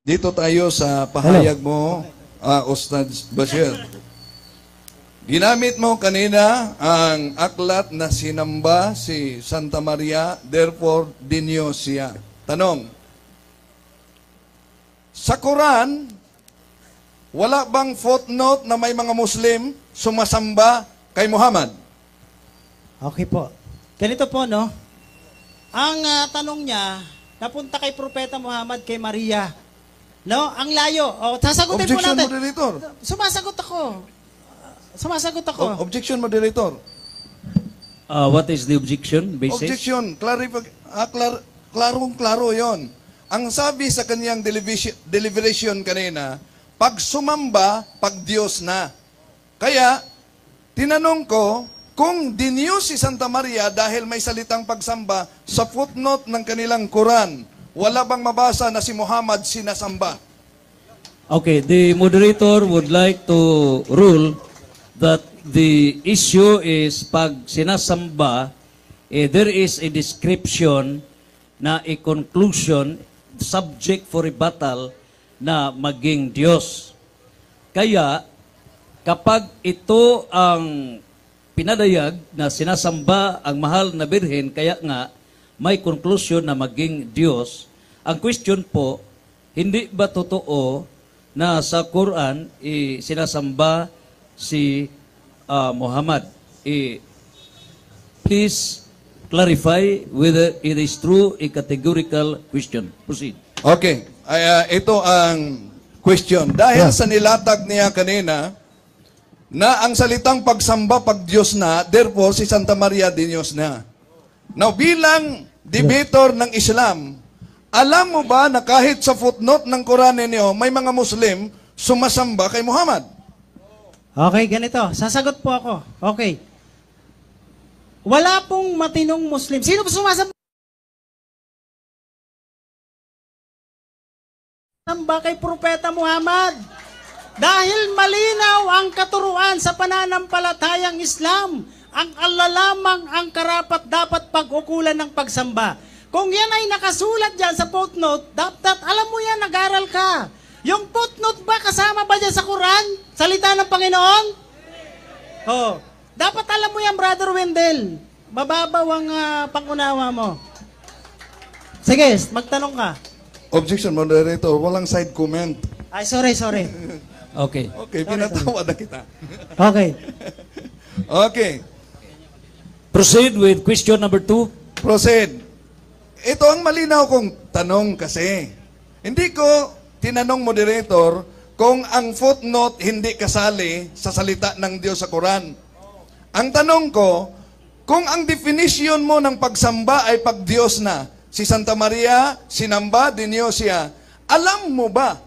Dito tayo sa pahayag mo, Ustad Bashir. Ginamit mo kanina ang aklat na sinamba si Santa Maria, therefore dinyo siya. Tanong, sa Quran, wala bang footnote na may mga Muslim sumasamba kay Muhammad? Okay po. Ganito po, no? Ang tanong niya, napunta kay Propeta Muhammad, kay Maria. No? Ang layo. O, sasagutin po Objection, natin. moderator. Sumasagot ako. Sumasagot ako. Objection, moderator. What is the objection, basis? Objection. Klarong-klaro yon. Ang sabi sa kanyang deliberation kanina, pag sumamba, pag Diyos na. Kaya, tinanong ko, kung dinyo si Santa Maria dahil may salitang pagsamba sa footnote ng kanilang Quran, wala bang mabasa na si Muhammad sinasamba? Okay, the moderator would like to rule that the issue is pag sinasamba, there is a description na a conclusion, subject for rebuttal na maging Diyos. Kaya, kapag ito ang pinadayag na sinasamba ang mahal na birhen, kaya nga may conclusion na maging Diyos, ang question po, hindi ba totoo na sa Quran sinasamba si Muhammad? Please clarify whether it is true, a categorical question. Proceed. Okay. Ito ang question. Dahil sa nilatag niya kanina, na ang salitang pagsamba pag Diyos na, therefore si Santa Maria din Diyos na. Now, bilang debater ng Islam, alam mo ba na kahit sa footnote ng Quran ninyo, may mga Muslim sumasamba kay Muhammad? Okay, ganito. Sasagot po ako. Okay. Wala pong matinong Muslim. Sino po sumasamba kay Propeta Muhammad? Dahil malinaw ang katuruan sa pananampalatayang Islam, ang Allah lamang ang karapat dapat pag-ukulan ng pagsamba. Kung yan ay nakasulat dyan sa footnote, dapat alam mo yan, nag-aral ka. Yung footnote ba, kasama ba dyan sa Quran? Salita ng Panginoon? Oh, dapat alam mo yan, Brother Wendell. Mababaw ang pangunawa mo. Sige, magtanong ka. Objection, moderator. Walang side comment. Ay, sorry. Okay. Okay, pinatawa na kita. Okay. Okay. Proceed with question number 2. Proceed. Ito ang malinaw kong tanong kasi. Hindi ko tinanong moderator kung ang footnote hindi kasali sa salita ng Diyos sa Quran. Ang tanong ko, kung ang definition mo ng pagsamba ay pag Diyos na, si Santa Maria, sinamba, dinyo siya, alam mo ba,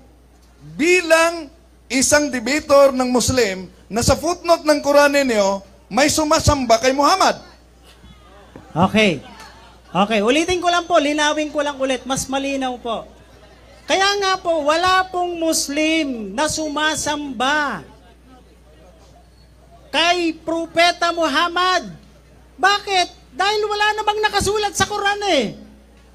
bilang isang debater ng Muslim, na sa footnote ng Quran ninyo, may sumasamba kay Muhammad? Okay, ulitin ko lang po, linawin ko lang ulit, mas malinaw po. Kaya nga po, wala pong Muslim na sumasamba kay Propeta Muhammad. Bakit? Dahil wala namang nakasulat sa Quran eh.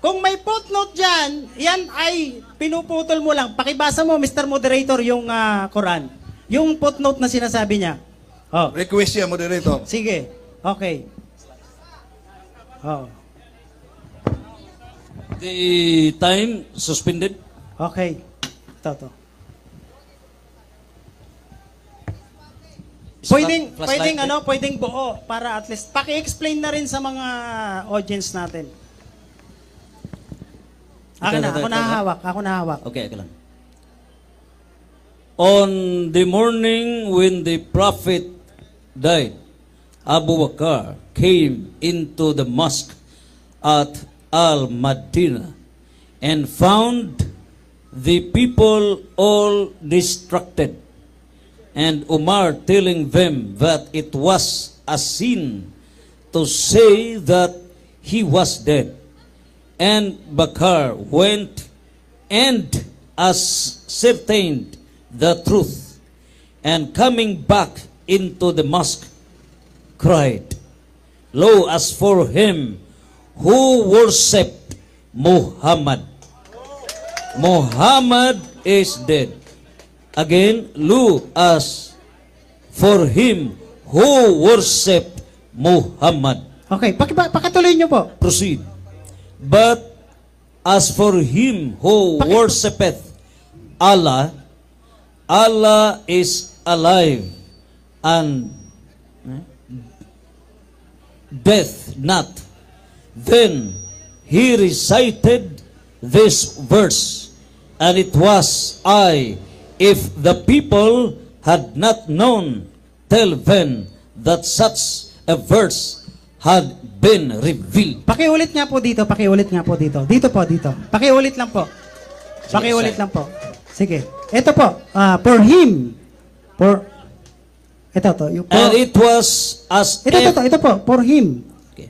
Kung may footnote dyan, yan ay pinuputol mo lang. Pakibasa mo, Mr. Moderator, yung Quran. Yung footnote na sinasabi niya. Oh. Request siya, moderator. Sige, okay. Oh. The time suspended. Okay. Ito. Pwedeng buo para at least paki-explain na rin sa mga audience natin. Ako nahahawak. Okay, ako lang. On the morning when the Prophet died, Abu Bakr came into the mosque at Al-Madinah and found the people all distracted, and Umar telling them that it was a sin to say that he was dead. And Bakr went and ascertained the truth, and coming back into the mosque, cried, "Lo, as for him who worshipped Muhammad, Muhammad is dead. Again, Lu, as for him who worship Muhammad. Okay, pakituloy nyo po. Proceed. But as for him who worshipeth Allah, Allah is alive and death not. Then he recited this verse, and it was I, if the people had not known till then that such a verse had been revealed. Pakiulit nga po dito, pakiulit nga po dito. Dito po, dito. Pakiulit lang po. Pakiulit lang po. Sige. Ito po, for him. Ito to. And it was as Ito po, for him. Okay.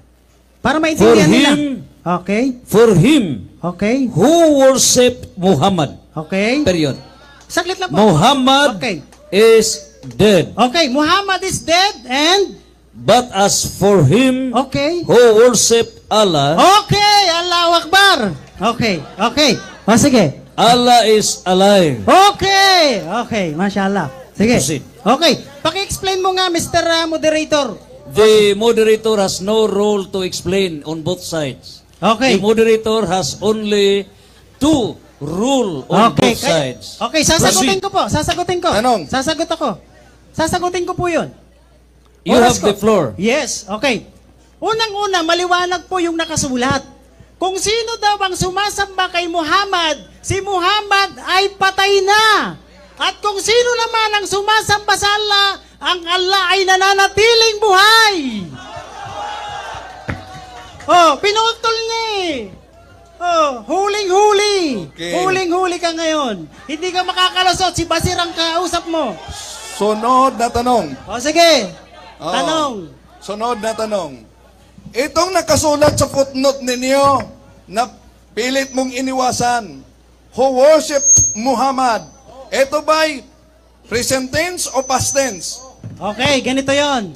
Para For maintindihan nila. him, Okay. for him Okay. who worship Muhammad. Okay. Period. Saglit lang po. Muhammad Okay. is dead. Okay, Muhammad is dead and But as for him okay. who worship Allah, Okay, Allahu Akbar. Okay, okay. O sige. Allah is alive. Okay, okay. Mashallah. Sige. Proceed. Okay. Paki-explain mo nga, Mr. Moderator. The moderator has no role to explain on both sides. Okay. The moderator has only to rule on both sides. Okay, sasagutin Proceed. ko po. Sasagutin ko. Tanong. Sasagot ako. Sasagutin ko po yun. You Oras have the ko. floor. Yes, okay. Unang-una, maliwanag po yung nakasulat. Kung sino daw ang sumasamba kay Muhammad, si Muhammad ay patay na. At kung sino naman ang sumasamba sa Allah, ang Allah ay nananatiling buhay. Oh, pinutol niya eh. Oh, huling-huli. Okay. Huling-huli ka ngayon. Hindi ka makakalusot. Si Basir ang kausap mo. Sunod na tanong. O sige, Oo. tanong. Sunod na tanong. Itong nakasulat sa footnote ninyo na pilit mong iniwasan, who worship Muhammad, ito ba'y present tense o past tense? Okay, ganito yon.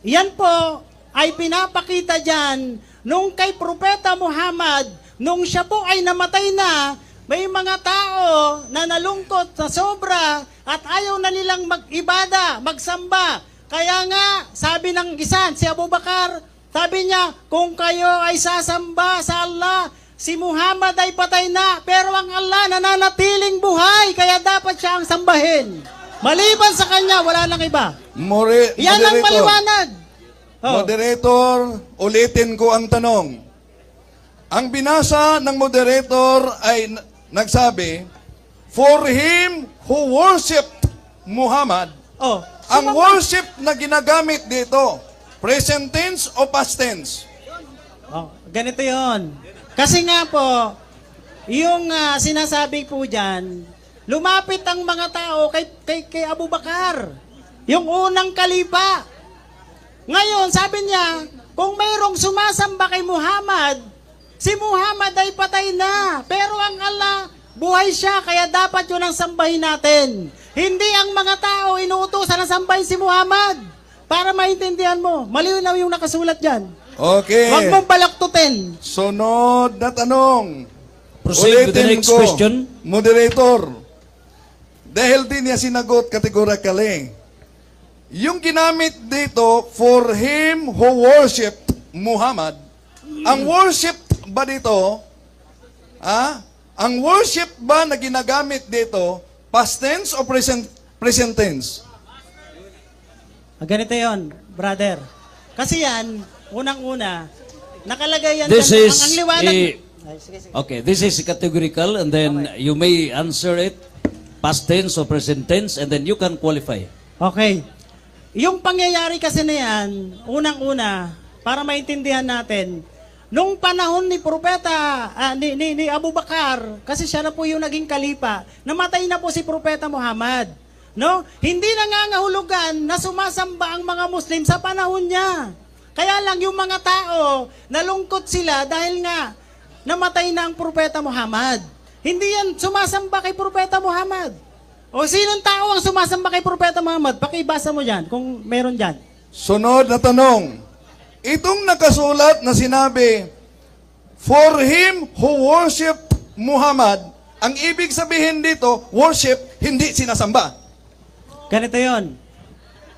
Yan po ay pinapakita dyan nung kay Propeta Muhammad, nung siya po ay namatay na, may mga tao na nalungkot sa sobra at ayaw na nilang mag-ibada, magsamba. Kaya nga, sabi ng isa, si Abu Bakar, sabi niya, kung kayo ay sasamba sa Allah, si Muhammad ay patay na, pero ang Allah nananatiling buhay, kaya dapat siya ang sambahin. Maliban sa kanya, wala nang iba. Yan ang maliwanag. Oh. Moderator, ulitin ko ang tanong. Ang binasa ng moderator ay nagsabi, for him who worshiped Muhammad, Oh. ang worship na ginagamit dito, present tense o past tense? Oh, ganito yon. Kasi nga po, yung sinasabi po dyan, lumapit ang mga tao kay Abu Bakar. Yung unang kalipa. Ngayon, sabi niya, kung mayroong sumasamba kay Muhammad, si Muhammad ay patay na. Pero ang Allah, buhay siya, kaya dapat yun ang sambahin natin. Hindi ang mga tao inuutosan na sambahin si Muhammad. Para maintindihan mo, malinaw yung nakasulat dyan. Okay. Huwag mong balaktutin. Sunod na tanong. Proceed with the next question. Moderator, dahil din niya sinagot categorically, yung ginamit dito, for him who worshiped Muhammad, ang worship ba dito, ang worship ba na ginagamit dito, past tense o present tense? Ganito yon, brother. Kasi yan, unang-una, nakalagay yan This dyan, is ang liwanag. a- Ay, sige, sige. Okay, this is categorical and then you may answer it past tense or present tense and then you can qualify. Okay. Yung pangyayari kasi na yan, unang-una, para maintindihan natin, nung panahon ni Propeta, ni Abu Bakar, kasi siya na po yung naging kalipa, namatay na po si Propeta Muhammad. No? Hindi nangangahulugan na sumasamba ang mga Muslim sa panahon niya. Kaya lang yung mga tao, nalungkot sila dahil nga namatay na ang Propeta Muhammad. Hindi yan sumasamba kay Propeta Muhammad. O sinong tao ang sumasamba kay Propeta Muhammad? Pakibasa mo dyan, kung meron dyan. Sunod na tanong. Itong nakasulat na sinabi, for him who worshiped Muhammad, Ang ibig sabihin dito, worship, hindi sinasamba. Ganito yon.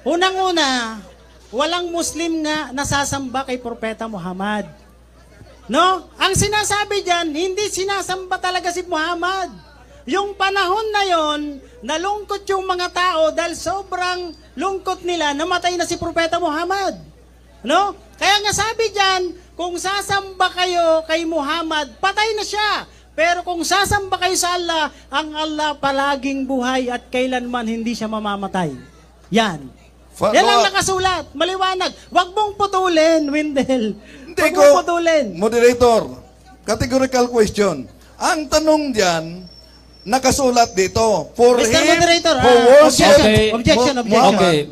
Unang-una, walang Muslim nga nasasamba kay Propeta Muhammad. No? Ang sinasabi dyan, hindi sinasamba talaga si Muhammad. Yung panahon na yon, nalungkot yung mga tao dahil sobrang lungkot nila, namatay na si Propeta Muhammad. No? Kaya nga sabi dyan, kung sasamba kayo kay Muhammad, patay na siya. Pero kung sasamba kayo sa Allah, ang Allah palaging buhay at kailanman hindi siya mamamatay. Yan. Yan ang nakasulat. Maliwanag. Huwag mong putulin, Wendell. Hindi Huwag ko, mong putulin. moderator, categorical question. Ang tanong diyan, nakasulat dito, for Mr. him Moderator, who worship Okay. Objection. Okay.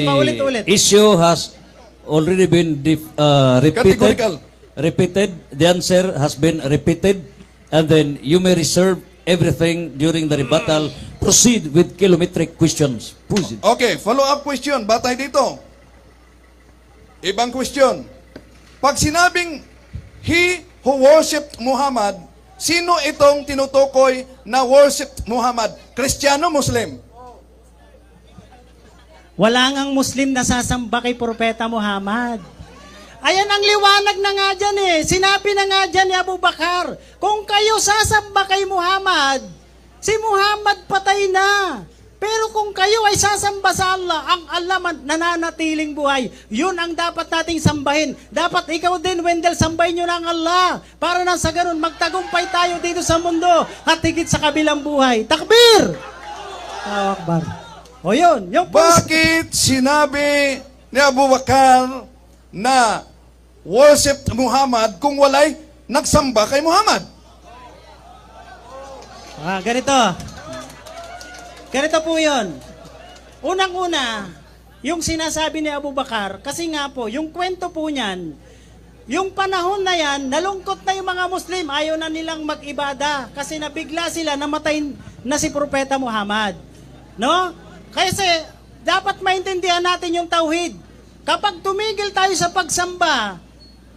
Paulit-ulit. The issue has already been Categorical. repeated. The answer has been repeated. And then you may reserve everything during the rebuttal. Proceed with kilometric questions. Proceed. Okay, follow-up question. Batay dito. Ibang question. Pag sinabing, he who worshipped Muhammad, sino itong tinutukoy na worshipped Muhammad? Kristiyano, Muslim? Wala ngang Muslim na sasamba kay Propeta Muhammad. Ayan ang liwanag na nga dyan eh. Sinabi na nga dyan ni Abu Bakar, kung kayo sasamba kay Muhammad, si Muhammad patay na. Pero kung kayo ay sasamba sa Allah, ang Allah nananatiling buhay. Yun ang dapat nating sambahin. Dapat ikaw din, Wendell, sambahin nyo ng Allah. Para na sa ganun, magtagumpay tayo dito sa mundo at higit sa kabilang buhay. Takbir! Allahu Akbar. O yun. Yung Bakit sinabi ni Abu Bakar na worshipped Muhammad kung walay nagsamba kay Muhammad? Ganito. Ganito po yun. Unang-una, yung sinasabi ni Abu Bakar, kasi nga po, yung kwento po niyan, yung panahon na yan, nalungkot na yung mga Muslim, ayaw na nilang mag-ibada kasi nabigla sila, namatay na si Propeta Muhammad. No? Kasi dapat maintindihan natin yung tauhid. Kapag tumigil tayo sa pagsamba,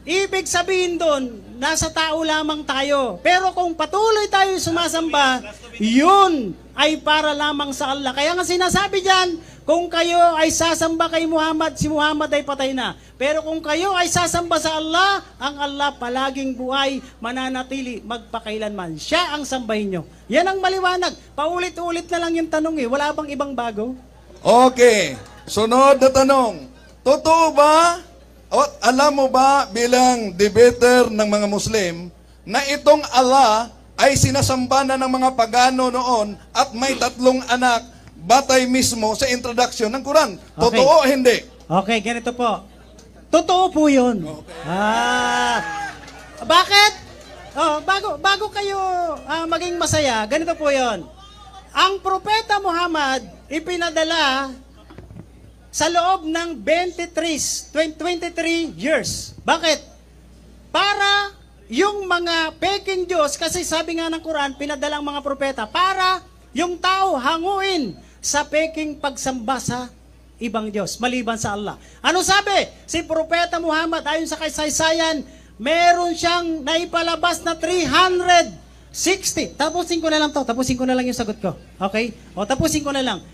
ibig sabihin doon, nasa tao lamang tayo. Pero kung patuloy tayo sumasamba, yun ay para lamang sa Allah. Kaya nga sinasabi dyan, kung kayo ay sasamba kay Muhammad, si Muhammad ay patay na. Pero kung kayo ay sasamba sa Allah, ang Allah palaging buhay, mananatili, magpakailanman. Siya ang sambahin nyo. Yan ang maliwanag. Paulit-ulit na lang yung tanong eh. Wala bang ibang bago? Okay. Sunod na tanong. Totoo ba, o alam mo ba bilang debater ng mga Muslim, na itong Allah ay sinasamba na ng mga pagano noon at may 3 anak batay mismo sa introduction ng Quran? Totoo o hindi? Okay, ganito po. Totoo po yun. Bakit? Bago kayo maging masaya, ganito po yun. Ang Propeta Muhammad ipinadala sa loob ng 23 years. Bakit? Para yung mga peking Diyos, kasi sabi nga ng Quran, pinadalang mga propeta, para yung tao hanguin sa peking pagsamba sa ibang Diyos, maliban sa Allah. Ano sabi? Si Propeta Muhammad, ayon sa kasaysayan, meron siyang naipalabas na 360. Tapusin ko na lang to. Tapusin ko na lang yung sagot ko. Okay? O, tapusin ko na lang.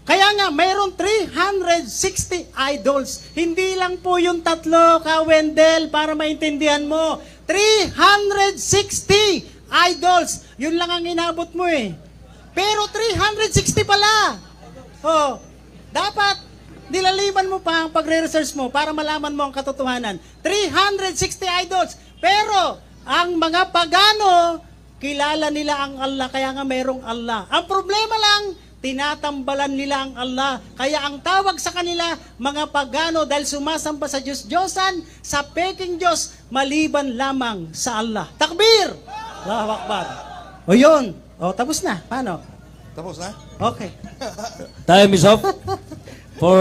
Kaya nga, mayroon 360 idols. Hindi lang po yung 3, Ka Wendell, para maintindihan mo. 360 idols. Yun lang ang inabot mo eh. Pero 360 pala. Oh, dapat nilaliman mo pa ang pagre-research mo para malaman mo ang katotohanan. 360 idols. Pero ang mga pagano, kilala nila ang Allah, kaya nga mayroong Allah. Ang problema lang, tinatambalan nila ang Allah. Kaya ang tawag sa kanila, mga pagano, dahil sumasamba sa Diyos-Diyosan, sa peking Diyos, maliban lamang sa Allah. Takbir! Allahu Akbar. O yun. O, tapos na. Paano? Tapos na? Okay. Time is up for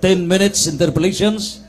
10 minutes interpolations.